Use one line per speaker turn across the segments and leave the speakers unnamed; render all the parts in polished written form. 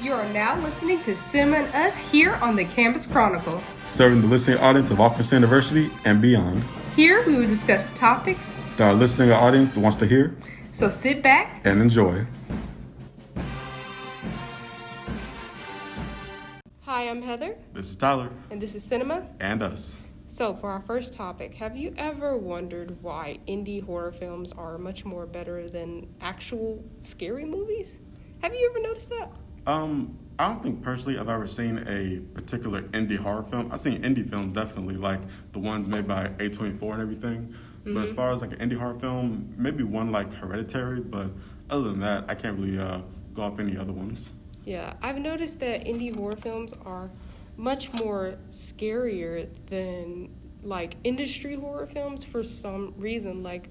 You are now listening to Cinema and Us here on the Campus Chronicle.
Serving the listening audience of Almekdad University and beyond.
Here we will discuss topics
that our listening audience wants to hear.
So sit back
and enjoy.
Hi, I'm Heather.
This is Tyler.
And this is Cinema
and Us.
So for our first topic, have you ever wondered why indie horror films are much more better than actual scary movies? Have you ever noticed that?
I don't think personally I've ever seen a particular indie horror film. I've seen indie films definitely, like the ones made by A24 and everything. Mm-hmm. But as far as like an indie horror film, maybe one like Hereditary, but other than that, I can't really go off any other ones.
Yeah, I've noticed that indie horror films are much more scarier than like industry horror films for some reason. Like,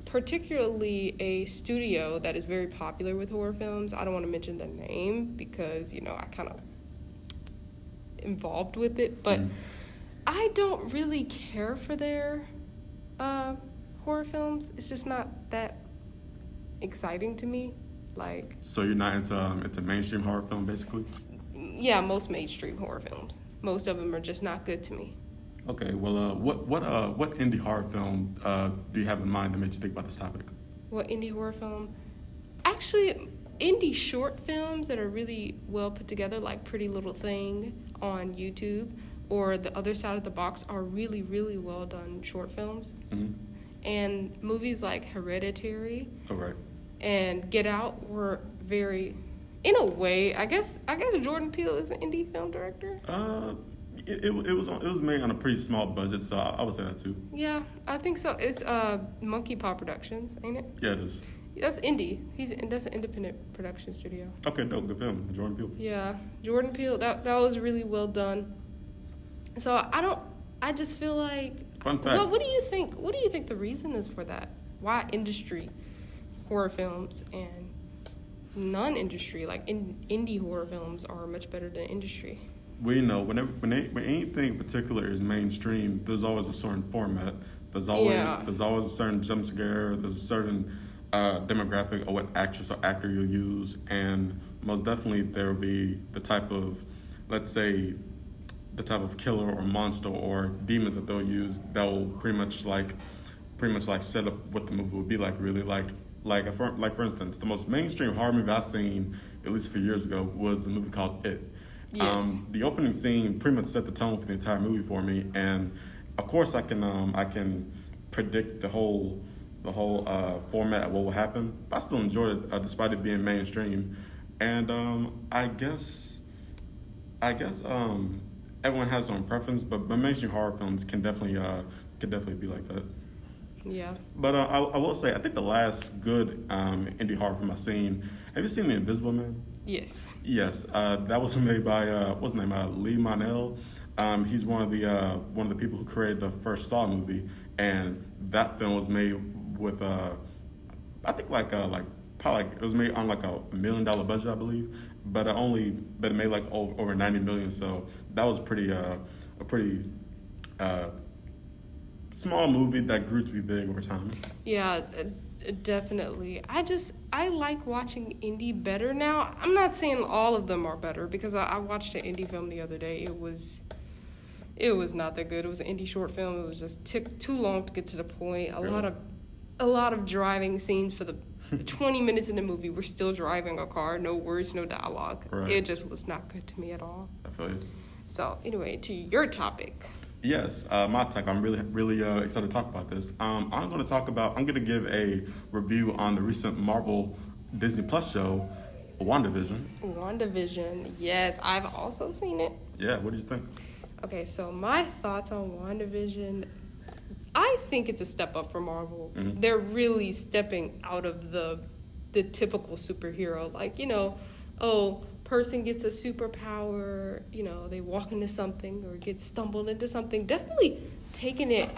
particularly a studio that is very popular with horror films. I don't want to mention the name because, you know, I kind of involved with it, but I don't really care for their horror films. It's just not that exciting to me. Like,
so you're not into mainstream horror film, basically?
Yeah, most mainstream horror films. Most of them are just not good to me.
Okay, well, what indie horror film do you have in mind that makes you think about this topic?
What indie horror film? Actually, indie short films that are really well put together, like Pretty Little Thing on YouTube, or The Other Side of the Box, are really, really well done short films. Mm-hmm. And movies like Hereditary and Get Out were very, in a way, I guess Jordan Peele is an indie film director.
It was made on a pretty small budget, so I would say that too.
Yeah, I think so. It's Monkey Paw Productions, ain't it?
Yeah, it is.
That's indie. That's an independent production studio.
Okay, no, good film, Jordan Peele.
Yeah, Jordan Peele. That was really well done. So I just feel like.
Fun fact.
What do you think? What do you think the reason is for that? Why industry horror films and non-industry, like indie horror films, are much better than industry?
We know when anything in particular is mainstream, there's always a certain format. There's always a certain jump scare. There's a certain demographic of what actress or actor you'll use, and most definitely there will be the type of, let's say, the type of killer or monster or demons that they'll use that will pretty much like set up what the movie will be like. Really, for instance, the most mainstream horror movie I've seen, at least a few years ago, was a movie called It.
Yes.
The opening scene pretty much set the tone for the entire movie for me, and of course I can predict the whole format of what will happen. But I still enjoyed it despite it being mainstream, and I guess everyone has their own preference, but mainstream horror films can definitely be like that.
Yeah.
But I will say, I think the last good indie horror film I've seen. Have you seen The Invisible Man?
Yes.
Yes. That was made by what's his name? Lee Manel. He's one of the people who created the first Saw movie, and that film was made with I think it was made on like $1 million budget, I believe, but it made like over 90 million. So that was a pretty small movie that grew to be big over time.
Yeah, definitely. I like watching indie better now. I'm not saying all of them are better, because I watched an indie film the other day. It was not that good. It was an indie short film. It was just took too long to get to the point. A lot of driving scenes for the 20 minutes in the movie. We're still driving a car, no words, no dialogue. Right. It just was not good to me at all.
I feel you.
So anyway, to your topic.
Yes, my topic. I'm really excited to talk about this. I'm going to give a review on the recent Marvel Disney Plus show, WandaVision.
WandaVision, yes, I've also seen it.
Yeah, what do you think?
Okay, so my thoughts on WandaVision, I think it's a step up for Marvel. Mm-hmm. They're really stepping out of the typical superhero, like, you know, person gets a superpower, you know, they walk into something or get stumbled into something. Definitely taking it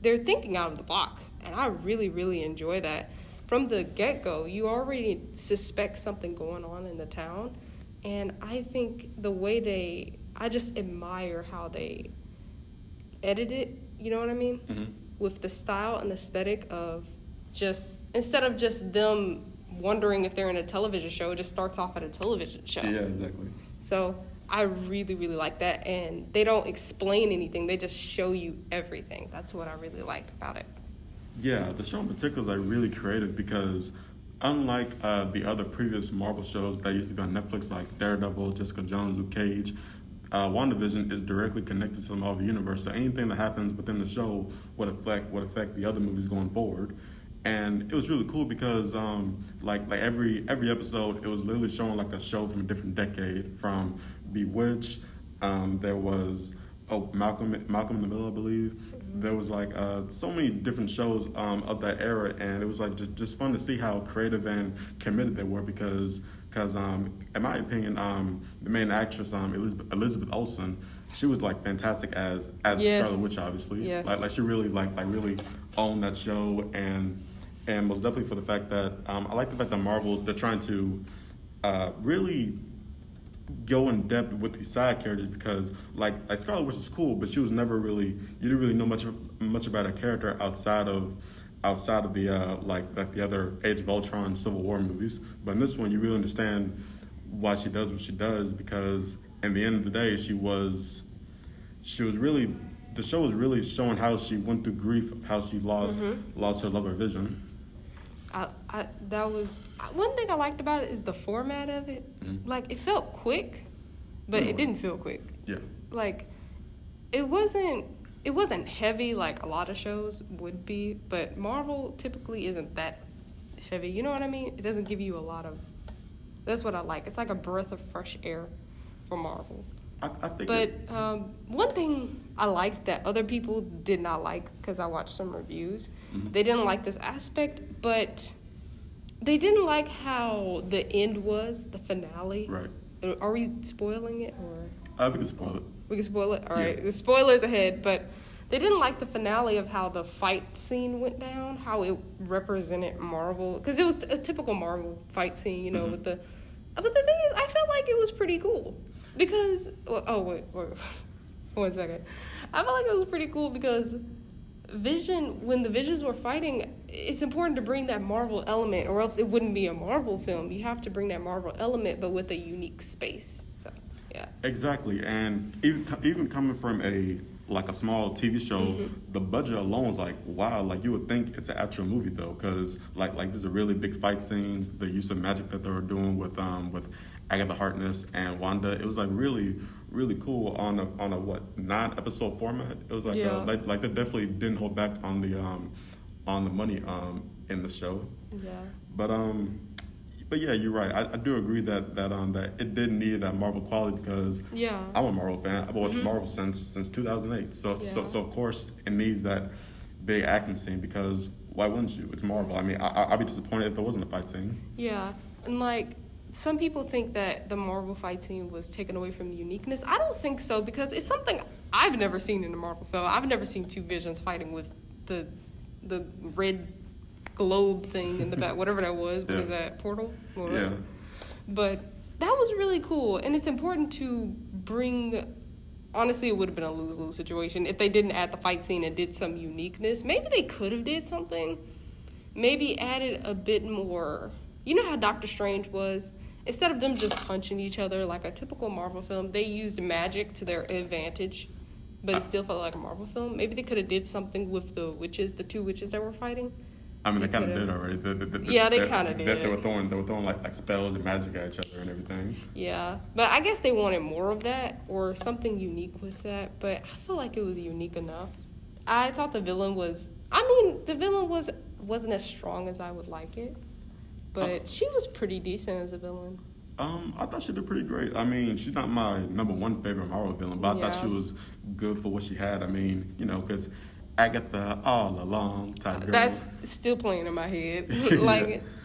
they're thinking out of the box, and I really, really enjoy that. From the get-go, you already suspect something going on in the town, and I think I just admire how they edit it, you know what I mean? Mm-hmm. With the style and aesthetic of just, instead of just them wondering if they're in a television show. It just starts off at a television show.
Yeah, exactly.
So I really, really like that. And they don't explain anything. They just show you everything. That's what I really liked about it.
Yeah, the show in particular is like really creative because unlike the other previous Marvel shows that used to be on Netflix, like Daredevil, Jessica Jones, Luke Cage, WandaVision is directly connected to the Marvel Universe. So anything that happens within the show would affect the other movies going forward. And it was really cool because like every episode, it was literally showing like a show from a different decade. From Bewitched, there was Malcolm in the Middle, I believe. There was like so many different shows of that era, and it was like just fun to see how creative and committed they were because in my opinion, the main actress Elizabeth Olsen, she was like fantastic as
Yes.
Scarlet Witch, obviously.
Yes.
Like she really really owned that show, and most definitely for the fact that I like the fact that Marvel, they're trying to really go in depth with these side characters because like Scarlet Witch is cool, but she was never really, you didn't really know much about her character outside of the like the other Age of Ultron, Civil War movies. But in this one, you really understand why she does what she does because in the end of the day, she was really, the show was really showing how she went through grief, how she lost her love or vision.
That was one thing I liked about it is the format of it. Like it felt quick, but it didn't feel quick.
Yeah.
Like it wasn't heavy like a lot of shows would be, but Marvel typically isn't that heavy. You know what I mean? It doesn't give you a lot of. That's what I like. It's like a breath of fresh air for Marvel.
I think.
But one thing I liked that other people did not like, because I watched some reviews, they didn't like this aspect, but they didn't like how the end was, the finale.
Right.
Are we spoiling it or?
We can spoil it.
We can spoil it? All right.
Yeah.
The spoilers ahead, but they didn't like the finale of how the fight scene went down, how it represented Marvel, because it was a typical Marvel fight scene, you know, with the. But the thing is, I felt like it was pretty cool. Because, wait, 1 second. I felt like it was pretty cool because when the Visions were fighting, it's important to bring that Marvel element, or else it wouldn't be a Marvel film. You have to bring that Marvel element, but with a unique space. So, yeah. Exactly,
and even coming from a small TV show, the budget alone was like, wow, like you would think it's an actual movie though, because like these are really big fight scenes, the use of magic that they were doing with Agatha Harkness and Wanda, it was like really, really cool on a 9-episode format. It was like like they definitely didn't hold back on the money in the show.
Yeah.
But yeah, you're right. I do agree that it didn't need that Marvel quality because I'm a Marvel fan. I've watched Marvel since 2008. So of course it needs that big action scene because why wouldn't you? It's Marvel. I mean, I'd be disappointed if there wasn't a fight scene.
Yeah, and like some people think that the Marvel fight scene was taken away from the uniqueness. I don't think so because it's something I've never seen in a Marvel film. I've never seen two Visions fighting with the red globe thing in the back, whatever that was. What was that, portal? Whatever.
Yeah.
But that was really cool, and it's important to bring. Honestly, it would have been a lose-lose situation if they didn't add the fight scene and did some uniqueness. Maybe they could have did something. Maybe added a bit more. You know how Doctor Strange was? Instead of them just punching each other like a typical Marvel film, they used magic to their advantage, but it still felt like a Marvel film. Maybe they could have did something with the two witches that were fighting.
I mean, they kind of did already.
They kind of did.
They were throwing like spells and magic at each other and everything.
Yeah, but I guess they wanted more of that or something unique with that. But I feel like it was unique enough. I thought the villain wasn't as strong as I would like it, but she was pretty decent as a villain.
I thought she did pretty great. I mean, she's not my number one favorite Marvel villain, but I thought she was good for what she had. I mean, you know, because Agatha all along type girl.
That's still playing in my head.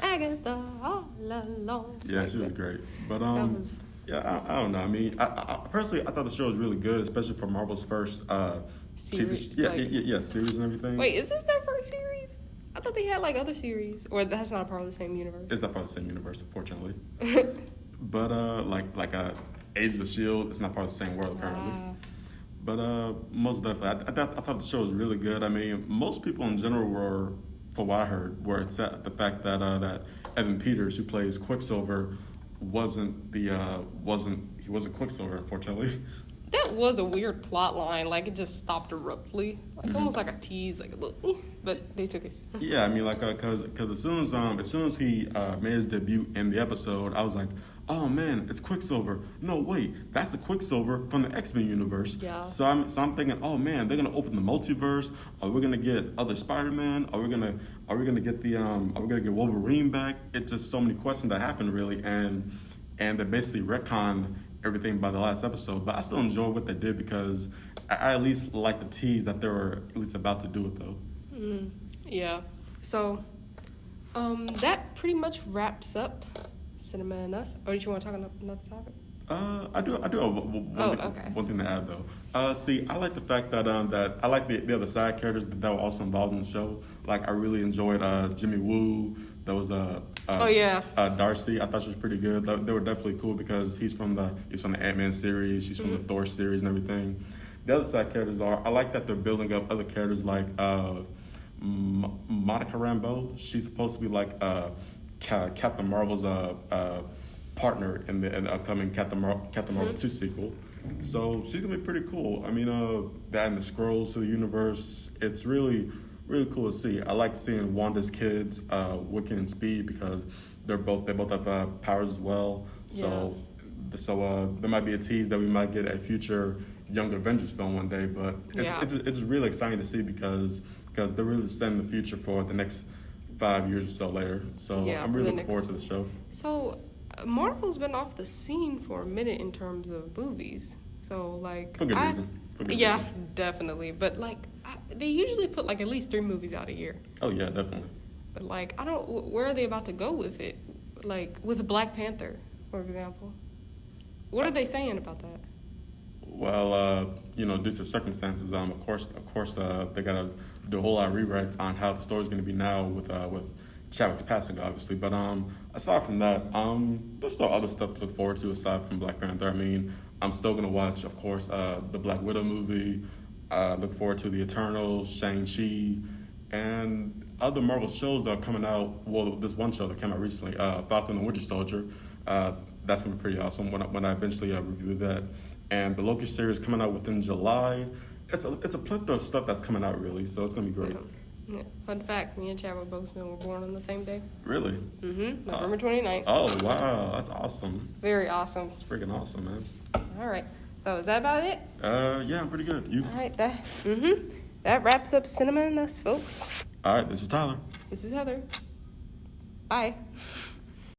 Agatha all along.
Yeah, she was great. But I don't know. I mean, I personally, I thought the show was really good, especially for Marvel's first
series.
TV series and everything.
Wait, is this their first series? I thought they had like other series, or that's not a part of the same universe.
It's not part of the same universe, unfortunately. But Age of the Shield, it's not part of the same world apparently. But most definitely, I thought the show was really good. I mean, most people in general were for what I heard, where it's at the fact that that Evan Peters, who plays Quicksilver, wasn't Quicksilver, unfortunately.
That was a weird plot line. Like, it just stopped abruptly, like almost like a tease, like a little. But they took it.
Yeah, I mean, like, cause as soon as he made his debut in the episode, I was like, oh man, it's Quicksilver. No, wait, that's the Quicksilver from the X-Men universe.
Yeah.
So I'm thinking, oh man, they're gonna open the multiverse. Are we gonna get other Spider-Man? Are we gonna get Wolverine back? It's just so many questions that happened really, and they basically retconned everything by the last episode. But I still enjoy what they did because I at least like the tease that they were at least about to do it though.
Yeah. So, that pretty much wraps up Cinema and Us. Or did you want to talk about another topic?
I do have one thing to add though. See, I like the fact that that I like the other side characters that were also involved in the show. Like I really enjoyed Jimmy Woo. That was Darcy. I thought she was pretty good. They were definitely cool because he's from the Ant-Man series. She's from the Thor series and everything. The other side characters I like that they're building up other characters like Monica Rambeau. She's supposed to be like Captain Marvel's partner in the upcoming Captain Marvel 2 sequel. So she's gonna be pretty cool. I mean, adding the scrolls to the universe, it's really cool to see. I like seeing Wanda's kids, Wiccan and Speed, because they both have powers as well. So there might be a tease that we might get a future Young Avengers film one day. But it's really exciting to see because they're really setting the future for the next 5 years or so later. So I'm really looking forward to the show.
So Marvel's been off the scene for a minute in terms of movies. So like,
for good reason.
Definitely. But like, they usually put like at least 3 movies out a year.
Oh yeah, definitely.
But like, where are they about to go with it? Like with Black Panther, for example. What are they saying about that?
Well, due to circumstances, of course, they gotta do a whole lot of rewrites on how the story's gonna be now with Chadwick's passing, obviously. But aside from that, there's still other stuff to look forward to aside from Black Panther. I mean, I'm still gonna watch, of course, the Black Widow movie. Look forward to the Eternals, Shang-Chi, and other Marvel shows that are coming out. Well, this one show that came out recently, Falcon and Winter Soldier. That's gonna be pretty awesome when I eventually review that. And the Loki series coming out within July. It's a plethora of stuff that's coming out really, so it's gonna be great.
Yeah. Fun fact: me and Chadwick Boseman were born on the same day.
Really?
November 29th.
Oh wow, that's awesome.
Very awesome.
It's freaking awesome, man.
All right. So is that about it?
Yeah, I'm pretty good. You?
All right. That wraps up Cinema and Us, folks.
All right. This is Tyler.
This is Heather. Bye.